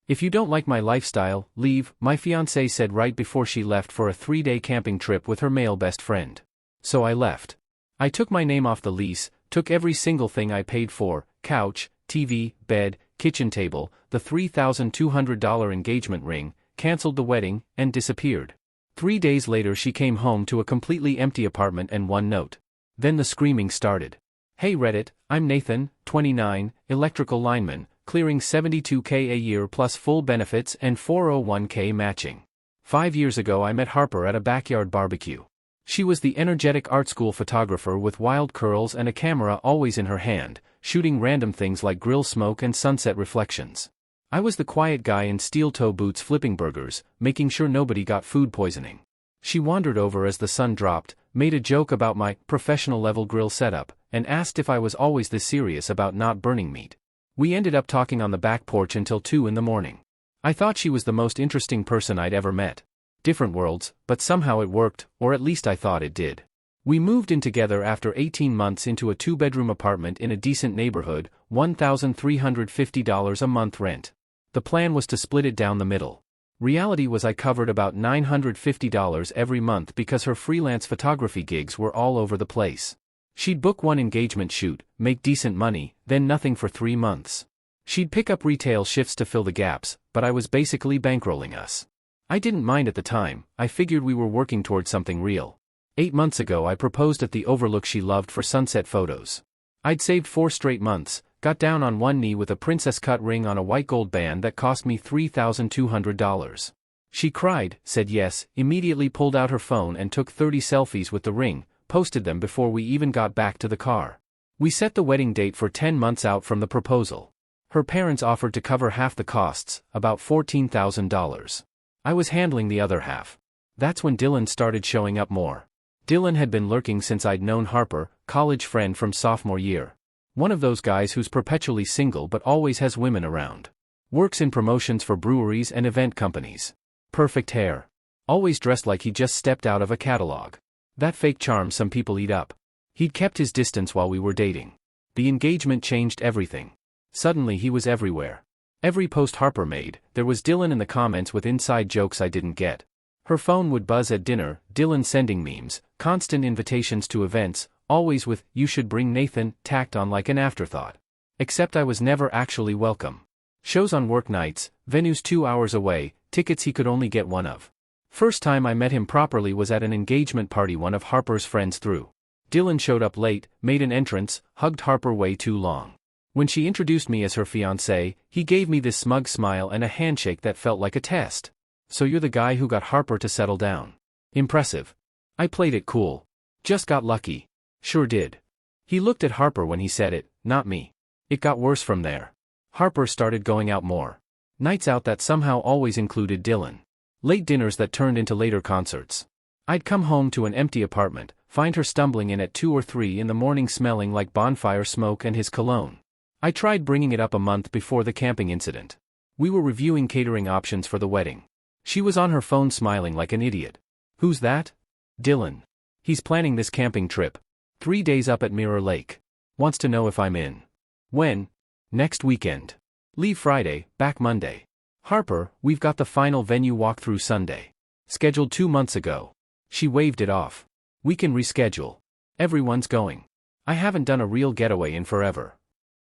"If you don't like my lifestyle, leave," my fiancée said right before she left for a 3-day camping trip with her male best friend. So I left. I took my name off the lease, took every single thing I paid for: couch, TV, bed, kitchen table, the $3,200 engagement ring, canceled the wedding, and disappeared. 3 days later she came home to a completely empty apartment and one note. Then the screaming started. "Hey Reddit, I'm Nathan, 29, electrical lineman, clearing $72K a year plus full benefits and 401K matching. 5 years ago I met Harper at a backyard barbecue. She was the energetic art school photographer with wild curls and a camera always in her hand, shooting random things like grill smoke and sunset reflections. I was the quiet guy in steel-toe boots flipping burgers, making sure nobody got food poisoning. She wandered over as the sun dropped, made a joke about my professional-level grill setup, and asked if I was always this serious about not burning meat. We ended up talking on the back porch until 2 in the morning. I thought she was the most interesting person I'd ever met. Different worlds, but somehow it worked, or at least I thought it did. We moved in together after 18 months into a 2-bedroom apartment in a decent neighborhood, $1,350 a month rent. The plan was to split it down the middle. Reality was I covered about $950 every month because her freelance photography gigs were all over the place. She'd book one engagement shoot, make decent money, then nothing for 3 months. She'd pick up retail shifts to fill the gaps, but I was basically bankrolling us. I didn't mind at the time, I figured we were working toward something real. 8 months ago I proposed at the overlook she loved for sunset photos. I'd saved 4 straight months, got down on one knee with a princess-cut ring on a white gold band that cost me $3,200. She cried, said yes, immediately pulled out her phone and took 30 selfies with the ring, posted them before we even got back to the car. We set the wedding date for 10 months out from the proposal. Her parents offered to cover half the costs, about $14,000. I was handling the other half. That's when Dylan started showing up more. Dylan had been lurking since I'd known Harper, college friend from sophomore year. One of those guys who's perpetually single but always has women around. Works in promotions for breweries and event companies. Perfect hair. Always dressed like he just stepped out of a catalog. That fake charm some people eat up. He'd kept his distance while we were dating. The engagement changed everything. Suddenly he was everywhere. Every post Harper made, there was Dylan in the comments with inside jokes I didn't get. Her phone would buzz at dinner, Dylan sending memes, constant invitations to events, always with "you should bring Nathan" tacked on like an afterthought. Except I was never actually welcome. Shows on work nights, venues 2 hours away, tickets he could only get one of. First time I met him properly was at an engagement party one of Harper's friends threw. Dylan showed up late, made an entrance, hugged Harper way too long. When she introduced me as her fiancé, he gave me this smug smile and a handshake that felt like a test. "So you're the guy who got Harper to settle down. Impressive." I played it cool. "Just got lucky." "Sure did." He looked at Harper when he said it, not me. It got worse from there. Harper started going out more. Nights out that somehow always included Dylan. Late dinners that turned into later concerts. I'd come home to an empty apartment, find her stumbling in at 2 or 3 in the morning smelling like bonfire smoke and his cologne. I tried bringing it up a month before the camping incident. We were reviewing catering options for the wedding. She was on her phone smiling like an idiot. "Who's that?" "Dylan. He's planning this camping trip. 3 days up at Mirror Lake. Wants to know if I'm in." "When?" "Next weekend. Leave Friday, back Monday." "Harper, we've got the final venue walkthrough Sunday. Scheduled 2 months ago." She waved it off. "We can reschedule. Everyone's going. I haven't done a real getaway in forever."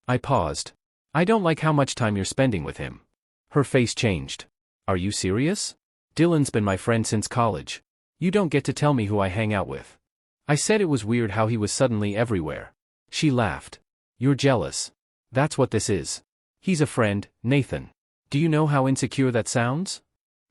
I paused. "I don't like how much time you're spending with him." Her face changed. "Are you serious? Dylan's been my friend since college. You don't get to tell me who I hang out with." I said it was weird how he was suddenly everywhere. She laughed. "You're jealous. That's what this is. He's a friend, Nathan. Do you know how insecure that sounds?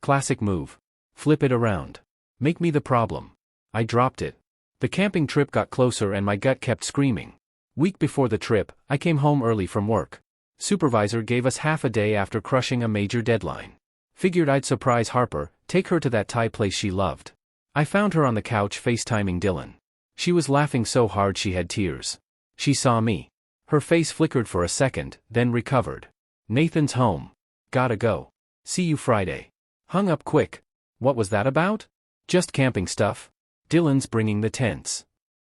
Classic move. Flip it around. Make me the problem." I dropped it. The camping trip got closer and my gut kept screaming. Week before the trip, I came home early from work. Supervisor gave us half a day after crushing a major deadline. Figured I'd surprise Harper, take her to that Thai place she loved. I found her on the couch FaceTiming Dylan. She was laughing so hard she had tears. She saw me. Her face flickered for a second, then recovered. "Nathan's home. Gotta go. See you Friday." Hung up quick. What was that about? Just camping stuff. Dylan's bringing the tents.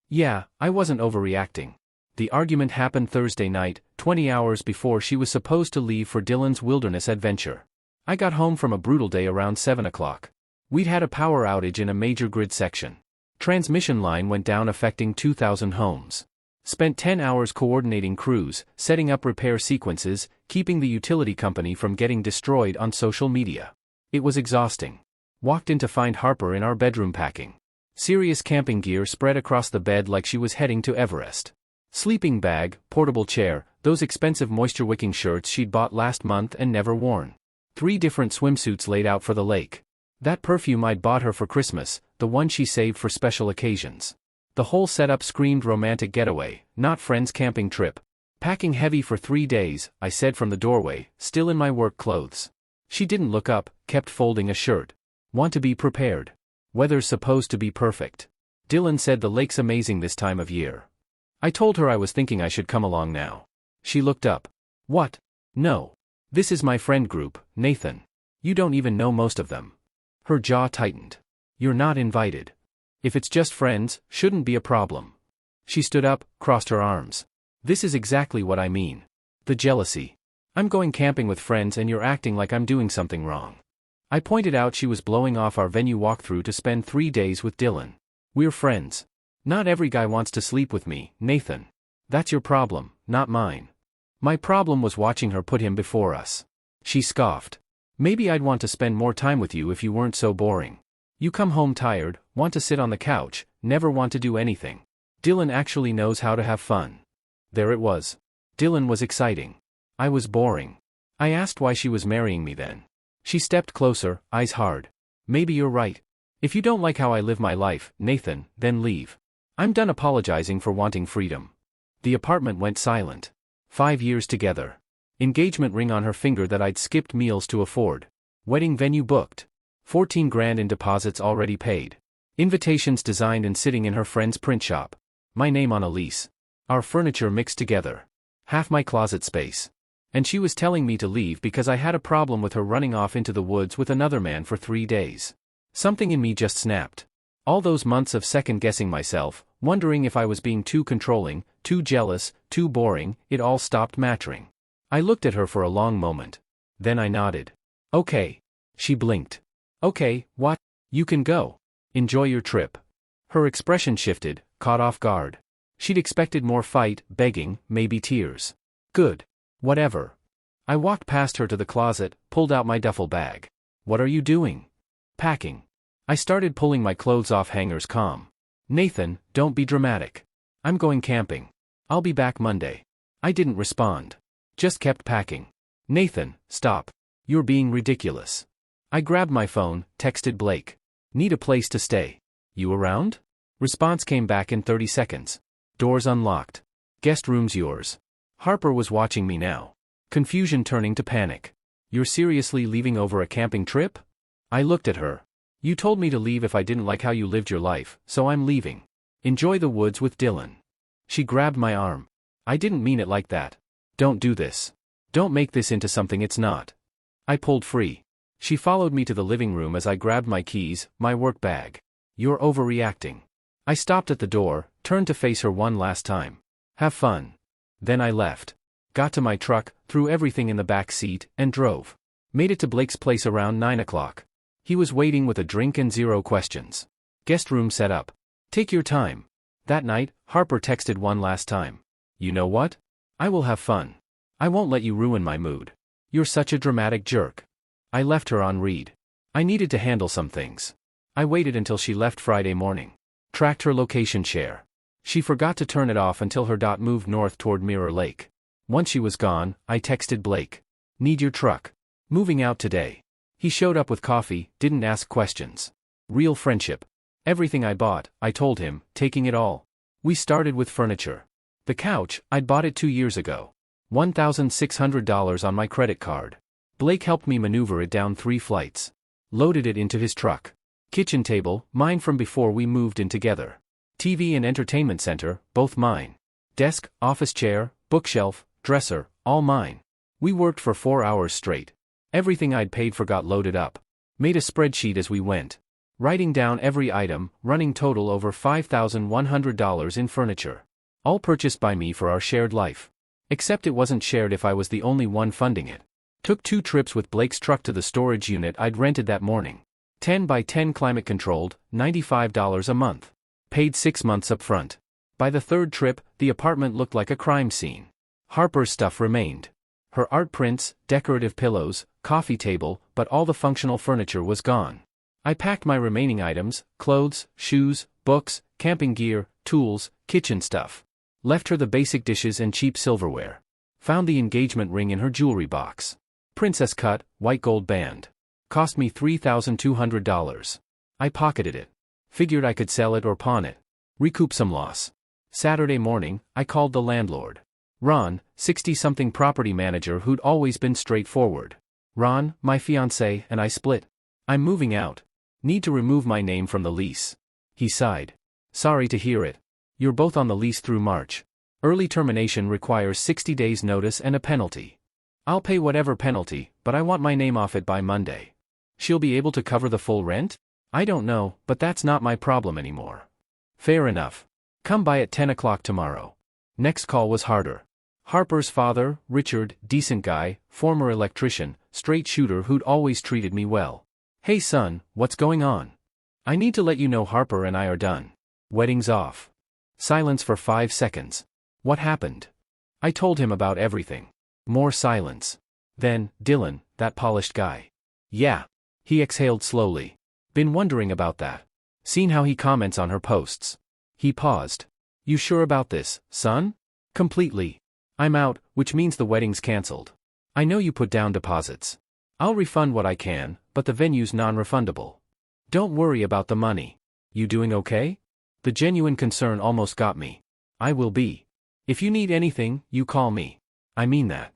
Yeah, I wasn't overreacting. The argument happened Thursday night, 20 hours before she was supposed to leave for Dylan's wilderness adventure. I got home from a brutal day around 7 o'clock. We'd had a power outage in a major grid section. Transmission line went down affecting 2,000 homes. Spent 10 hours coordinating crews, setting up repair sequences, keeping the utility company from getting destroyed on social media. It was exhausting. Walked in to find Harper in our bedroom packing. Serious camping gear spread across the bed like she was heading to Everest. Sleeping bag, portable chair, those expensive moisture-wicking shirts she'd bought last month and never worn. 3 different swimsuits laid out for the lake. That perfume I'd bought her for Christmas, the one she saved for special occasions. The whole setup screamed romantic getaway, not friends camping trip. Packing heavy for 3 days, I said from the doorway, still in my work clothes. She didn't look up, kept folding a shirt. Want to be prepared. Weather's supposed to be perfect. Dylan said the lake's amazing this time of year. I told her I was thinking I should come along now. She looked up. What? No. This is my friend group, Nathan. You don't even know most of them. Her jaw tightened. You're not invited. If it's just friends, shouldn't be a problem. She stood up, crossed her arms. This is exactly what I mean. The jealousy. I'm going camping with friends and you're acting like I'm doing something wrong. I pointed out she was blowing off our venue walkthrough to spend 3 days with Dylan. We're friends. Not every guy wants to sleep with me, Nathan. That's your problem, not mine. My problem was watching her put him before us. She scoffed. Maybe I'd want to spend more time with you if you weren't so boring. You come home tired, want to sit on the couch, never want to do anything. Dylan actually knows how to have fun. There it was. Dylan was exciting. I was boring. I asked why she was marrying me then. She stepped closer, eyes hard. Maybe you're right. If you don't like how I live my life, Nathan, then leave. I'm done apologizing for wanting freedom. The apartment went silent. 5 years together. Engagement ring on her finger that I'd skipped meals to afford. Wedding venue booked. 14 grand in deposits already paid. Invitations designed and sitting in her friend's print shop. My name on a lease. Our furniture mixed together. Half my closet space. And she was telling me to leave because I had a problem with her running off into the woods with another man for 3 days. Something in me just snapped. All those months of second-guessing myself, wondering if I was being too controlling, too jealous, too boring, it all stopped mattering. I looked at her for a long moment. Then I nodded. Okay. She blinked. Okay, what? You can go. Enjoy your trip. Her expression shifted, caught off guard. She'd expected more fight, begging, maybe tears. Good. Whatever. I walked past her to the closet, pulled out my duffel bag. What are you doing? Packing. I started pulling my clothes off hangers calm. Nathan, don't be dramatic. I'm going camping. I'll be back Monday. I didn't respond. Just kept packing. Nathan, stop. You're being ridiculous. I grabbed my phone, texted Blake. Need a place to stay. You around? Response came back in 30 seconds. Doors unlocked. Guest room's yours. Harper was watching me now. Confusion turning to panic. You're seriously leaving over a camping trip? I looked at her. You told me to leave if I didn't like how you lived your life, so I'm leaving. Enjoy the woods with Dylan. She grabbed my arm. I didn't mean it like that. Don't do this. Don't make this into something it's not. I pulled free. She followed me to the living room as I grabbed my keys, my work bag. You're overreacting. I stopped at the door, turned to face her one last time. Have fun. Then I left. Got to my truck, threw everything in the back seat, and drove. Made it to Blake's place around 9 o'clock. He was waiting with a drink and 0 questions. Guest room set up. Take your time. That night, Harper texted one last time. You know what? I will have fun. I won't let you ruin my mood. You're such a dramatic jerk. I left her on read. I needed to handle some things. I waited until she left Friday morning. Tracked her location share. She forgot to turn it off until her dot moved north toward Mirror Lake. Once she was gone, I texted Blake. Need your truck. Moving out today. He showed up with coffee, didn't ask questions. Real friendship. Everything I bought, I told him, taking it all. We started with furniture. The couch, I'd bought it 2 years ago. $1,600 on my credit card. Blake helped me maneuver it down 3 flights. Loaded it into his truck. Kitchen table, mine from before we moved in together. TV and entertainment center, both mine. Desk, office chair, bookshelf, dresser, all mine. We worked for 4 hours straight. Everything I'd paid for got loaded up. Made a spreadsheet as we went. Writing down every item, running total over $5,100 in furniture. All purchased by me for our shared life. Except it wasn't shared if I was the only one funding it. Took 2 trips with Blake's truck to the storage unit I'd rented that morning. 10 by 10 climate controlled, $95 a month. Paid 6 months up front. By the 3rd trip, the apartment looked like a crime scene. Harper's stuff remained. Her art prints, decorative pillows, coffee table, but all the functional furniture was gone. I packed my remaining items, clothes, shoes, books, camping gear, tools, kitchen stuff. Left her the basic dishes and cheap silverware. Found the engagement ring in her jewelry box. Princess cut, white gold band. Cost me $3,200. I pocketed it. Figured I could sell it or pawn it. Recoup some loss. Saturday morning, I called the landlord. Ron, 60-something property manager who'd always been straightforward. Ron, my fiancée, and I split. I'm moving out. Need to remove my name from the lease. He sighed. Sorry to hear it. You're both on the lease through March. Early termination requires 60 days notice and a penalty. I'll pay whatever penalty, but I want my name off it by Monday. She'll be able to cover the full rent? I don't know, but that's not my problem anymore. Fair enough. Come by at 10 o'clock tomorrow. Next call was harder. Harper's father, Richard, decent guy, former electrician, straight shooter who'd always treated me well. Hey son, what's going on? I need to let you know Harper and I are done. Wedding's off. Silence for 5 seconds. What happened? I told him about everything. More silence. Then, Dylan, that polished guy. Yeah. He exhaled slowly. Been wondering about that. Seen how he comments on her posts. He paused. You sure about this, son? Completely. I'm out, which means the wedding's cancelled. I know you put down deposits. I'll refund what I can, but the venue's non-refundable. Don't worry about the money. You doing okay? The genuine concern almost got me. I will be. If you need anything, you call me. I mean that.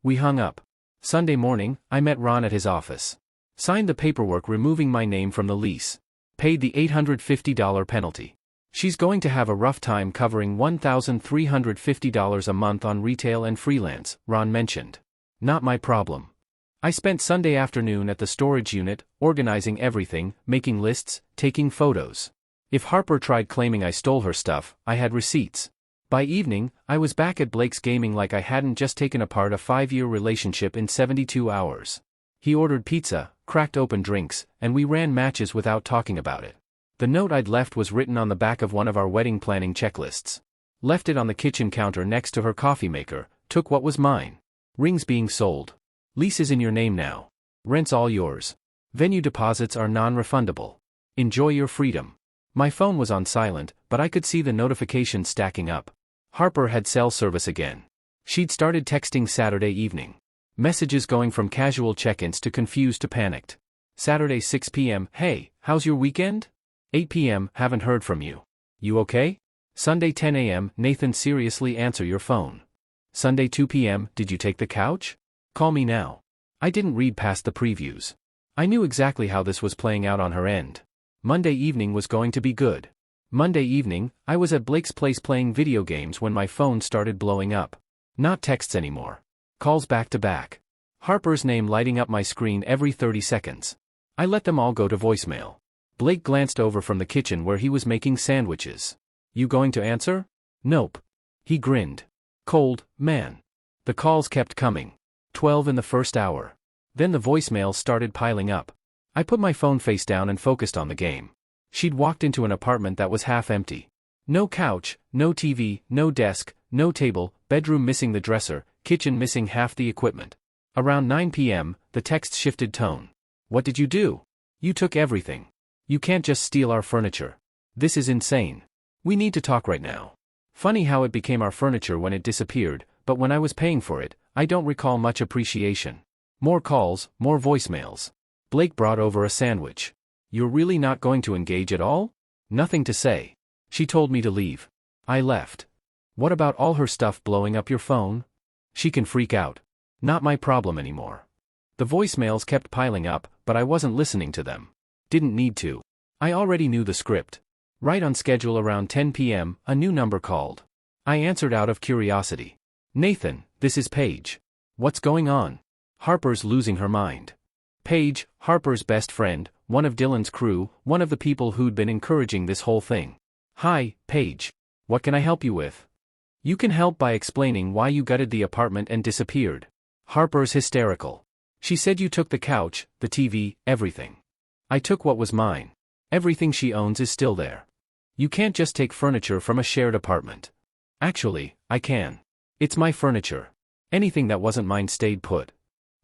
We hung up. Sunday morning, I met Ron at his office. Signed the paperwork removing my name from the lease. Paid the $850 penalty. She's going to have a rough time covering $1,350 a month on retail and freelance, Ron mentioned. Not my problem. I spent Sunday afternoon at the storage unit, organizing everything, making lists, taking photos. If Harper tried claiming I stole her stuff, I had receipts. By evening, I was back at Blake's gaming like I hadn't just taken apart a 5-year relationship in 72 hours. He ordered pizza, cracked open drinks, and we ran matches without talking about it. The note I'd left was written on the back of one of our wedding planning checklists. Left it on the kitchen counter next to her coffee maker, took what was mine. Rings being sold. Lease is in your name now. Rent's all yours. Venue deposits are non-refundable. Enjoy your freedom. My phone was on silent, but I could see the notifications stacking up. Harper had cell service again. She'd started texting Saturday evening. Messages going from casual check-ins to confused to panicked. Saturday 6 p.m. Hey, how's your weekend? 8 p.m. Haven't heard from you. You okay? Sunday 10 a.m. Nathan, seriously, answer your phone. Sunday 2 p.m. Did you take the couch? Call me now. I didn't read past the previews. I knew exactly how this was playing out on her end. Monday evening was going to be good. Monday evening, I was at Blake's place playing video games when my phone started blowing up. Not texts anymore. Calls back to back. Harper's name lighting up my screen every 30 seconds. I let them all go to voicemail. Blake glanced over from the kitchen where he was making sandwiches. You going to answer? Nope. He grinned. Cold, man. The calls kept coming. 12 in the first hour. Then the voicemails started piling up. I put my phone face down and focused on the game. She'd walked into an apartment that was half empty. No couch, no TV, no desk, no table, bedroom missing the dresser, kitchen missing half the equipment. Around 9 p.m., the text shifted tone. What did you do? You took everything. You can't just steal our furniture. This is insane. We need to talk right now. Funny how it became our furniture when it disappeared, but when I was paying for it, I don't recall much appreciation. More calls, more voicemails. Blake brought over a sandwich. You're really not going to engage at all? Nothing to say. She told me to leave. I left. What about all her stuff blowing up your phone? She can freak out. Not my problem anymore. The voicemails kept piling up, but I wasn't listening to them. Didn't need to. I already knew the script. Right on schedule around 10 p.m., a new number called. I answered out of curiosity. Nathan, this is Paige. What's going on? Harper's losing her mind. Paige, Harper's best friend, one of Dylan's crew, one of the people who'd been encouraging this whole thing. Hi, Paige. What can I help you with? You can help by explaining why you gutted the apartment and disappeared. Harper's hysterical. She said you took the couch, the TV, everything. I took what was mine. Everything she owns is still there. You can't just take furniture from a shared apartment. Actually, I can. It's my furniture. Anything that wasn't mine stayed put.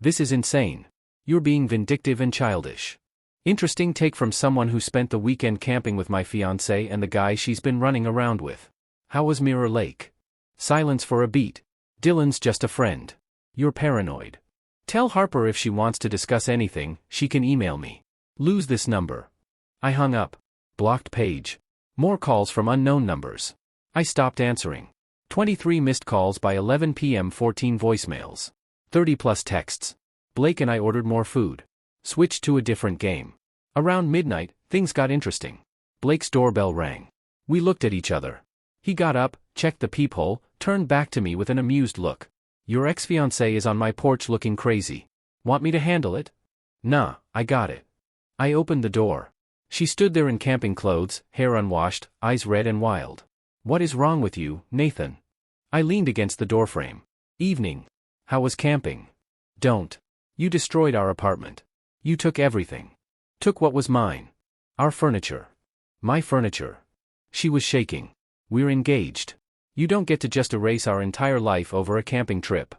This is insane. You're being vindictive and childish. Interesting take from someone who spent the weekend camping with my fiancée and the guy she's been running around with. How was Mirror Lake? Silence for a beat. Dylan's just a friend. You're paranoid. Tell Harper if she wants to discuss anything, she can email me. Lose this number. I hung up. Blocked page. More calls from unknown numbers. I stopped answering. 23 missed calls by 11 p.m. 14 voicemails. 30 plus texts. Blake and I ordered more food. Switched to a different game. Around midnight, things got interesting. Blake's doorbell rang. We looked at each other. He got up, checked the peephole, turned back to me with an amused look. Your ex-fiancée is on my porch looking crazy. Want me to handle it? Nah, I got it. I opened the door. She stood there in camping clothes, hair unwashed, eyes red and wild. What is wrong with you, Nathan? I leaned against the doorframe. Evening. How was camping? Don't. You destroyed our apartment. You took everything. Took what was mine. Our furniture. My furniture. She was shaking. We're engaged. You don't get to just erase our entire life over a camping trip.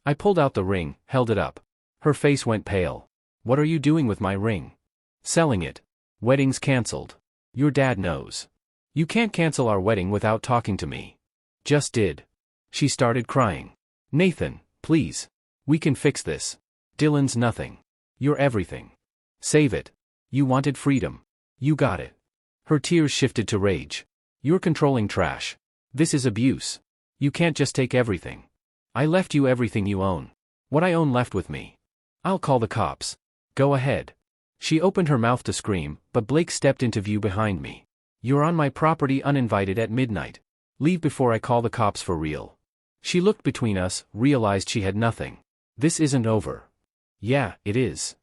I pulled out the ring, held it up. Her face went pale. What are you doing with my ring? Selling it. Wedding's cancelled. Your dad knows. You can't cancel our wedding without talking to me. Just did. She started crying. Nathan, please. We can fix this. Dylan's nothing. You're everything. Save it. You wanted freedom. You got it. Her tears shifted to rage. You're controlling trash. This is abuse. You can't just take everything. I left you everything you own. What I own left with me. I'll call the cops. Go ahead. She opened her mouth to scream, but Blake stepped into view behind me. You're on my property uninvited at midnight. Leave before I call the cops for real. She looked between us, realized she had nothing. This isn't over. Yeah, it is.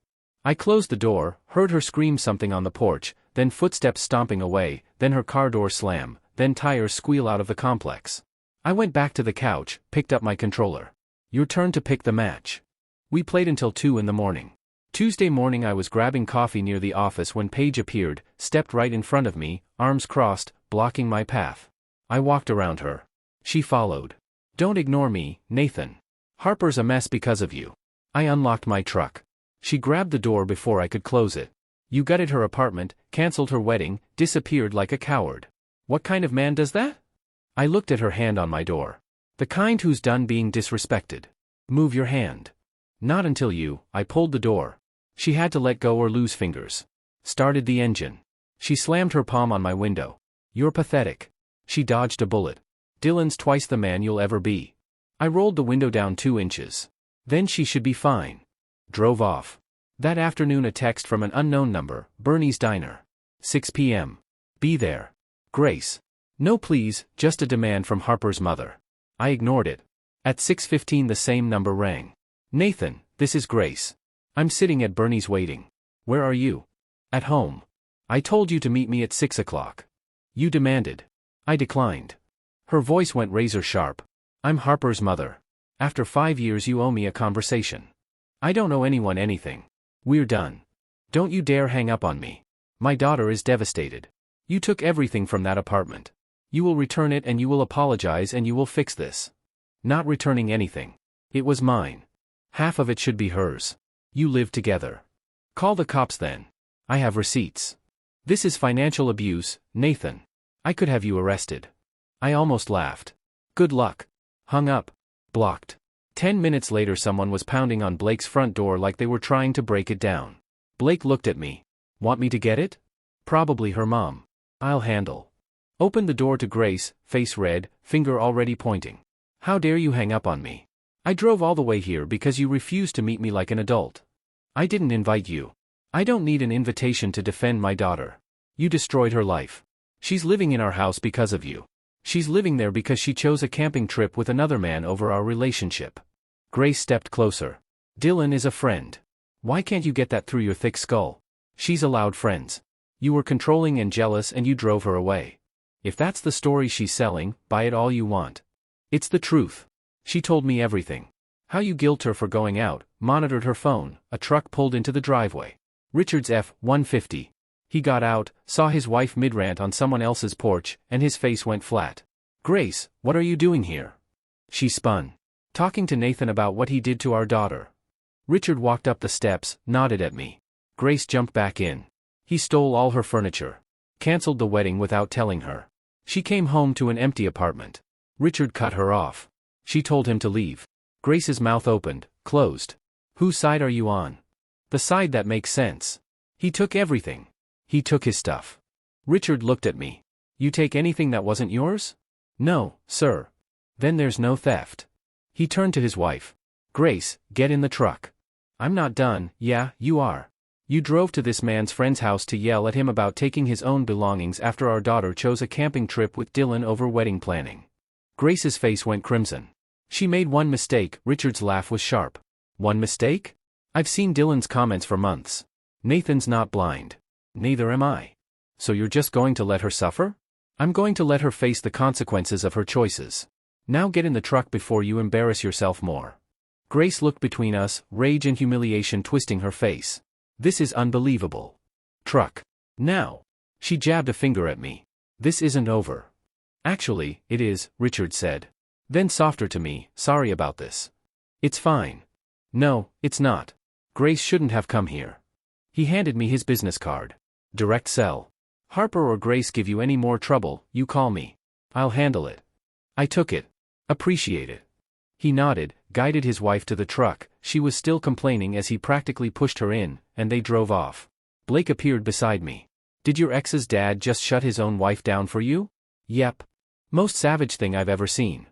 I closed the door, heard her scream something on the porch, then footsteps stomping away, then her car door slam, then tires squeal out of the complex. I went back to the couch, picked up my controller. Your turn to pick the match. We played until 2 in the morning. Tuesday morning I was grabbing coffee near the office when Paige appeared, stepped right in front of me, arms crossed, blocking my path. I walked around her. She followed. Don't ignore me, Nathan. Harper's a mess because of you. I unlocked my truck. She grabbed the door before I could close it. You gutted her apartment, canceled her wedding, disappeared like a coward. What kind of man does that? I looked at her hand on my door. The kind who's done being disrespected. Move your hand. Not until you. I pulled the door. She had to let go or lose fingers. Started the engine. She slammed her palm on my window. You're pathetic. She dodged a bullet. Dylan's twice the man you'll ever be. I rolled the window down 2 inches. Then she should be fine. Drove off. That afternoon a text from an unknown number, Bernie's Diner. 6 p.m. Be there. Grace. No please, just a demand from Harper's mother. I ignored it. At 6:15 the same number rang. Nathan, this is Grace. I'm sitting at Bernie's waiting. Where are you? At home. I told you to meet me at 6 o'clock. You demanded. I declined. Her voice went razor sharp. I'm Harper's mother. After 5 years you owe me a conversation. I don't owe anyone anything. We're done. Don't you dare hang up on me. My daughter is devastated. You took everything from that apartment. You will return it and you will apologize and you will fix this. Not returning anything. It was mine. Half of it should be hers. You live together. Call the cops then. I have receipts. This is financial abuse, Nathan. I could have you arrested. I almost laughed. Good luck. Hung up. Blocked. 10 minutes later someone was pounding on Blake's front door like they were trying to break it down. Blake looked at me. Want me to get it? Probably her mom. I'll handle. Opened the door to Grace, face red, finger already pointing. How dare you hang up on me? I drove all the way here because you refused to meet me like an adult. I didn't invite you. I don't need an invitation to defend my daughter. You destroyed her life. She's living in our house because of you. She's living there because she chose a camping trip with another man over our relationship. Grace stepped closer. Dylan is a friend. Why can't you get that through your thick skull? She's allowed friends. You were controlling and jealous and you drove her away. If that's the story she's selling, buy it all you want. It's the truth. She told me everything. How you guilt her for going out, monitored her phone. A truck pulled into the driveway. Richard's F-150. He got out, saw his wife mid-rant on someone else's porch, and his face went flat. "Grace, what are you doing here?" She spun. "Talking to Nathan about what he did to our daughter." Richard walked up the steps, nodded at me. Grace jumped back in. "He stole all her furniture. Cancelled the wedding without telling her. She came home to an empty apartment." Richard cut her off. "She told him to leave." Grace's mouth opened, closed. "Whose side are you on?" "The side that makes sense. He took everything. He took his stuff." Richard looked at me. "You take anything that wasn't yours?" "No, sir." "Then there's no theft." He turned to his wife. "Grace, get in the truck." "I'm not done." "Yeah, you are. You drove to this man's friend's house to yell at him about taking his own belongings after our daughter chose a camping trip with Dylan over wedding planning." Grace's face went crimson. "She made one mistake." Richard's laugh was sharp. "One mistake? I've seen Dylan's comments for months. Nathan's not blind. Neither am I. So you're just going to let her suffer?" "I'm going to let her face the consequences of her choices. Now get in the truck before you embarrass yourself more." Grace looked between us, rage and humiliation twisting her face. "This is unbelievable." "Truck. Now." She jabbed a finger at me. "This isn't over." "Actually, it is," Richard said. Then softer to me, "Sorry about this." "It's fine." "No, it's not. Grace shouldn't have come here." He handed me his business card. "Direct sell. Harper or Grace give you any more trouble, you call me. I'll handle it." I took it. "Appreciate it." He nodded, guided his wife to the truck. She was still complaining as he practically pushed her in, and they drove off. Blake appeared beside me. "Did your ex's dad just shut his own wife down for you?" "Yep. Most savage thing I've ever seen."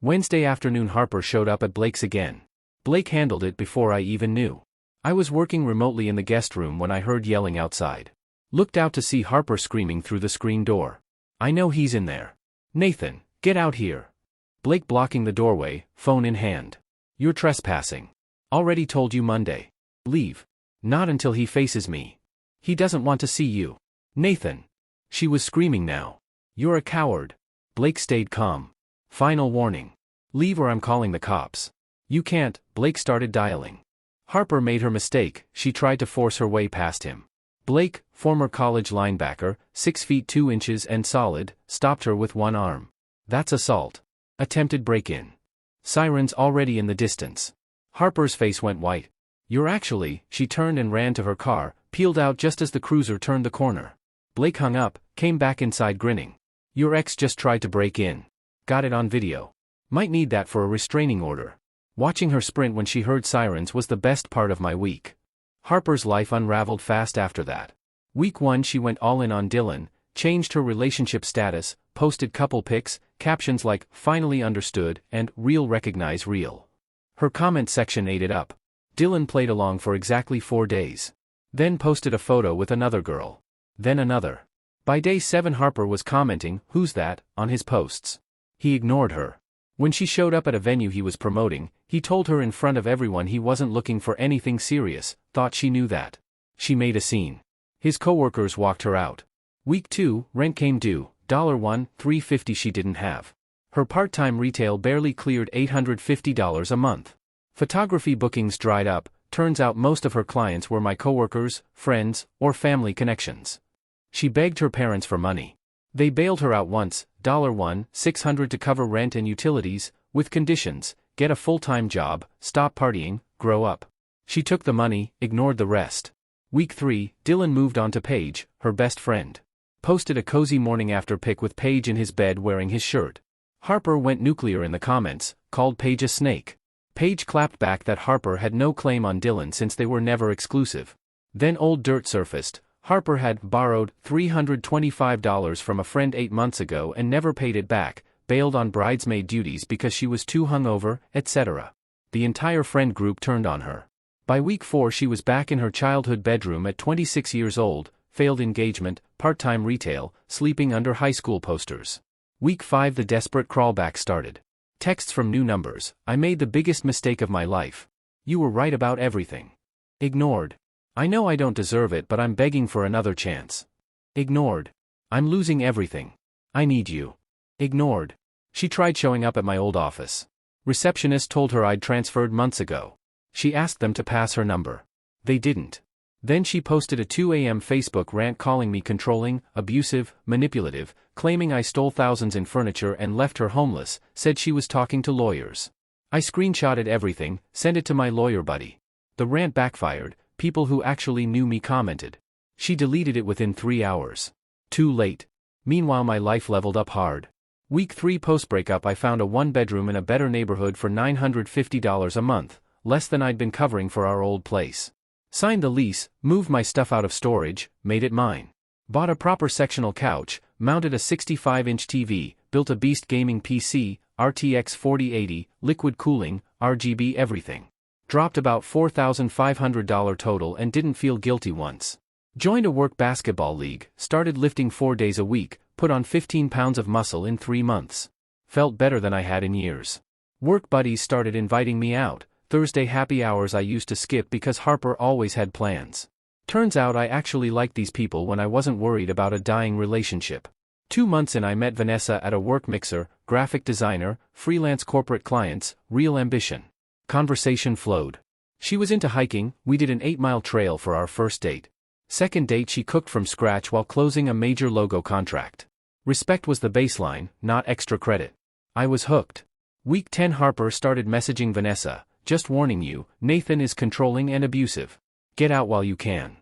Wednesday afternoon Harper showed up at Blake's again. Blake handled it before I even knew. I was working remotely in the guest room when I heard yelling outside. Looked out to see Harper screaming through the screen door. "I know he's in there. Nathan, get out here." Blake blocking the doorway, phone in hand. "You're trespassing. Already told you Monday. Leave." "Not until he faces me. He doesn't want to see you." "Nathan." She was screaming now. "You're a coward." Blake stayed calm. "Final warning. Leave or I'm calling the cops." "You can't." Blake started dialing. Harper made her mistake. She tried to force her way past him. Blake, former college linebacker, 6 feet 2 inches and solid, stopped her with one arm. "That's assault." Attempted break-in. Sirens already in the distance. Harper's face went white. "You're actually..." She turned and ran to her car, peeled out just as the cruiser turned the corner. Blake hung up, came back inside grinning. "Your ex just tried to break in. Got it on video. Might need that for a restraining order." Watching her sprint when she heard sirens was the best part of my week. Harper's life unraveled fast after that. Week 1 she went all in on Dylan, changed her relationship status, posted couple pics, captions like, "finally understood," and, "real recognize real." Her comment section ate it up. Dylan played along for exactly 4 days. Then posted a photo with another girl. Then another. By day 7 Harper was commenting, "Who's that?" on his posts. He ignored her. When she showed up at a venue he was promoting, he told her in front of everyone he wasn't looking for anything serious, thought she knew that. She made a scene. His coworkers walked her out. Week 2, rent came due, $1, $350 she didn't have. Her part-time retail barely cleared $850 a month. Photography bookings dried up, turns out most of her clients were my coworkers, friends, or family connections. She begged her parents for money. They bailed her out once, $600 to cover rent and utilities, with conditions: get a full-time job, stop partying, grow up. She took the money, ignored the rest. Week 3, Dylan moved on to Paige, her best friend. Posted a cozy morning after pic with Paige in his bed wearing his shirt. Harper went nuclear in the comments, called Paige a snake. Paige clapped back that Harper had no claim on Dylan since they were never exclusive. Then old dirt surfaced. Harper had borrowed $325 from a friend 8 months ago and never paid it back, bailed on bridesmaid duties because she was too hungover, etc. The entire friend group turned on her. By week 4 she was back in her childhood bedroom at 26 years old, failed engagement, part-time retail, sleeping under high school posters. Week 5 the desperate crawlback started. Texts from new numbers: "I made the biggest mistake of my life. You were right about everything." Ignored. "I know I don't deserve it but I'm begging for another chance." Ignored. "I'm losing everything. I need you." Ignored. She tried showing up at my old office. Receptionist told her I'd transferred months ago. She asked them to pass her number. They didn't. Then she posted a 2 a.m. Facebook rant calling me controlling, abusive, manipulative, claiming I stole thousands in furniture and left her homeless, said she was talking to lawyers. I screenshotted everything, sent it to my lawyer buddy. The rant backfired, people who actually knew me commented. She deleted it within 3 hours. Too late. Meanwhile my life leveled up hard. Week 3 post-breakup I found a 1-bedroom in a better neighborhood for $950 a month, less than I'd been covering for our old place. Signed the lease, moved my stuff out of storage, made it mine. Bought a proper sectional couch, mounted a 65-inch TV, built a beast gaming PC, RTX 4080, liquid cooling, RGB everything. Dropped about $4,500 total and didn't feel guilty once. Joined a work basketball league, started lifting 4 days a week, put on 15 pounds of muscle in 3 months. Felt better than I had in years. Work buddies started inviting me out. Thursday happy hours I used to skip because Harper always had plans. Turns out I actually liked these people when I wasn't worried about a dying relationship. 2 months in I met Vanessa at a work mixer, graphic designer, freelance corporate clients, real ambition. Conversation flowed. She was into hiking, we did an 8-mile trail for our first date. Second date she cooked from scratch while closing a major logo contract. Respect was the baseline, not extra credit. I was hooked. Week 10 Harper started messaging Vanessa. Just warning you, Nathan is controlling and abusive. Get out while you can.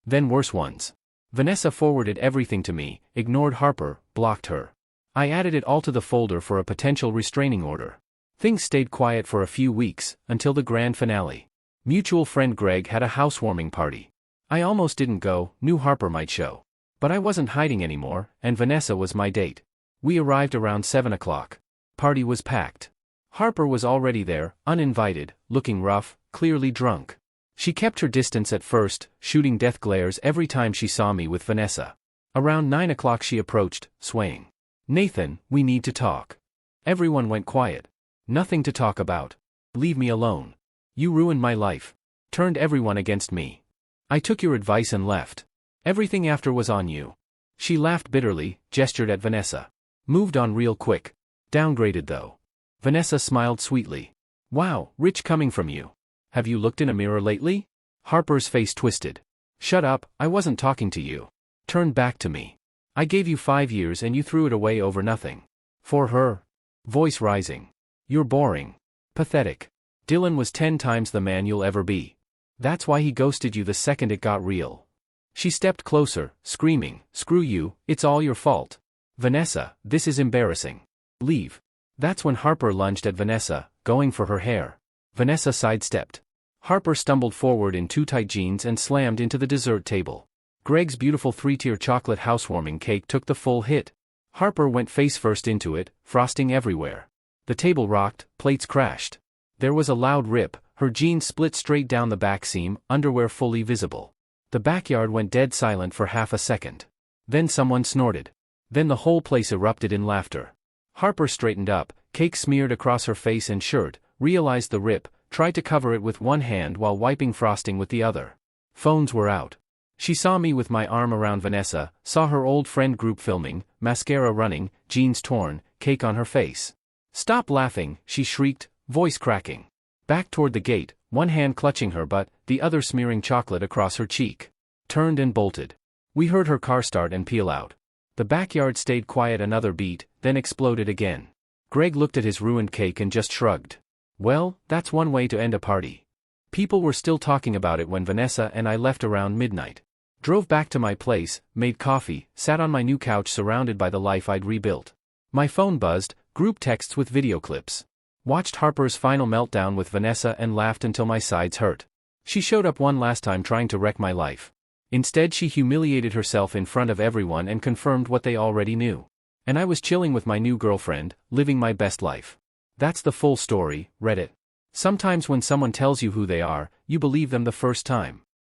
Then worse ones. Vanessa forwarded everything to me, ignored Harper, blocked her. I added it all to the folder for a potential restraining order. Things stayed quiet for a few weeks, until the grand finale. Mutual friend Greg had a housewarming party. I almost didn't go, knew Harper might show. But I wasn't hiding anymore, and Vanessa was my date. We arrived around 7 o'clock. Party was packed. Harper was already there, uninvited, looking rough, clearly drunk. She kept her distance at first, shooting death glares every time she saw me with Vanessa. Around 9 o'clock she approached, swaying. Nathan, we need to talk. Everyone went quiet. Nothing to talk about. Leave me alone. You ruined my life. Turned everyone against me. I took your advice and left. Everything after was on you. She laughed bitterly, gestured at Vanessa. Moved on real quick. Downgraded though. Vanessa smiled sweetly. Wow, rich coming from you. Have you looked in a mirror lately? Harper's face twisted. Shut up, I wasn't talking to you. Turned back to me. I gave you 5 years and you threw it away over nothing. For her? Voice rising. You're boring. Pathetic. Dylan was 10 times the man you'll ever be. That's why he ghosted you the second it got real. She stepped closer, screaming, screw you, it's all your fault. Vanessa, this is embarrassing. Leave. That's when Harper lunged at Vanessa, going for her hair. Vanessa sidestepped. Harper stumbled forward in too tight jeans and slammed into the dessert table. Greg's beautiful 3-tier chocolate housewarming cake took the full hit. Harper went face first into it, frosting everywhere. The table rocked, plates crashed. There was a loud rip, her jeans split straight down the back seam, underwear fully visible. The backyard went dead silent for half a second. Then someone snorted. Then the whole place erupted in laughter. Harper straightened up, cake smeared across her face and shirt, realized the rip, tried to cover it with one hand while wiping frosting with the other. Phones were out. She saw me with my arm around Vanessa, saw her old friend group filming, mascara running, jeans torn, cake on her face. Stop laughing, she shrieked, voice cracking. Back toward the gate, one hand clutching her butt, the other smearing chocolate across her cheek. Turned and bolted. We heard her car start and peel out. The backyard stayed quiet another beat, then exploded again. Greg looked at his ruined cake and just shrugged. Well, that's one way to end a party. People were still talking about it when Vanessa and I left around midnight. Drove back to my place, made coffee, sat on my new couch surrounded by the life I'd rebuilt. My phone buzzed, group texts with video clips. Watched Harper's final meltdown with Vanessa and laughed until my sides hurt. She showed up one last time trying to wreck my life. Instead she humiliated herself in front of everyone and confirmed what they already knew. And I was chilling with my new girlfriend, living my best life. That's the full story, Reddit. Sometimes when someone tells you who they are, you believe them the first time.